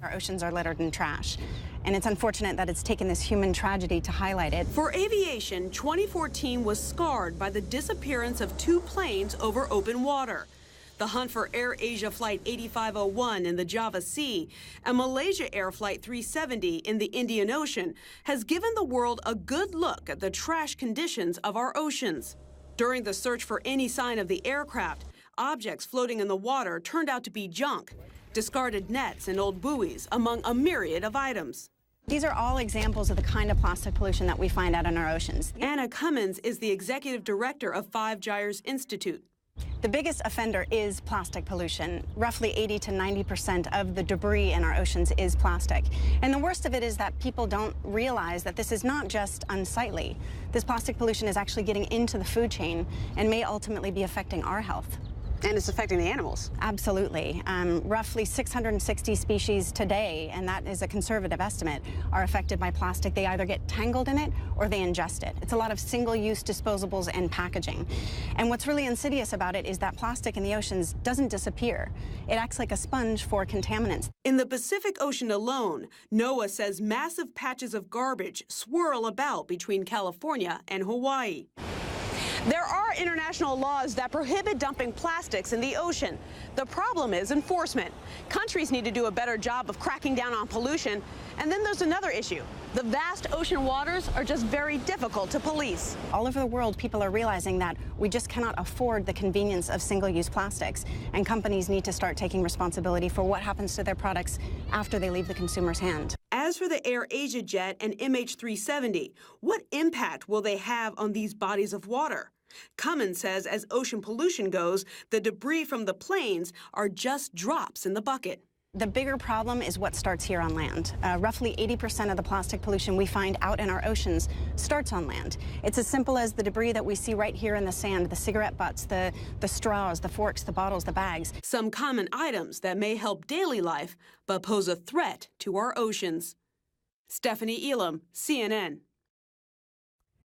Our oceans are littered in trash, and it's unfortunate that it's taken this human tragedy to highlight it. For aviation, 2014 was scarred by the disappearance of 2 planes over open water. The hunt for AirAsia Flight 8501 in the Java Sea and Malaysia Air Flight 370 in the Indian Ocean has given the world a good look at the trash conditions of our oceans. During the search for any sign of the aircraft, objects floating in the water turned out to be junk, discarded nets and old buoys, among a myriad of items. These are all examples of the kind of plastic pollution that we find out in our oceans. Anna Cummins is the executive director of Five Gyres Institute. The biggest offender is plastic pollution. Roughly 80 to 90% of the debris in our oceans is plastic. And the worst of it is that people don't realize that this is not just unsightly. This plastic pollution is actually getting into the food chain and may ultimately be affecting our health. And it's affecting the animals. Absolutely. Roughly 660 species today, and that is a conservative estimate, are affected by plastic. They either get tangled in it or they ingest it. It's a lot of single-use disposables and packaging. And what's really insidious about it is that plastic in the oceans doesn't disappear. It acts like a sponge for contaminants. In the Pacific Ocean alone, NOAA says massive patches of garbage swirl about between California and Hawaii. There are international laws that prohibit dumping plastics in the ocean. The problem is enforcement. Countries need to do a better job of cracking down on pollution. And then there's another issue. The vast ocean waters are just very difficult to police. All over the world, people are realizing that we just cannot afford the convenience of single-use plastics, and companies need to start taking responsibility for what happens to their products after they leave the consumer's hand. As for the AirAsia jet and MH370, what impact will they have on these bodies of water? Cummins says as ocean pollution goes, the debris from the planes are just drops in the bucket. The bigger problem is what starts here on land. Roughly 80% of the plastic pollution we find out in our oceans starts on land. It's as simple as the debris that we see right here in the sand, the cigarette butts, the straws, the forks, the bottles, the bags. Some common items that may help daily life, but pose a threat to our oceans. Stephanie Elam, CNN.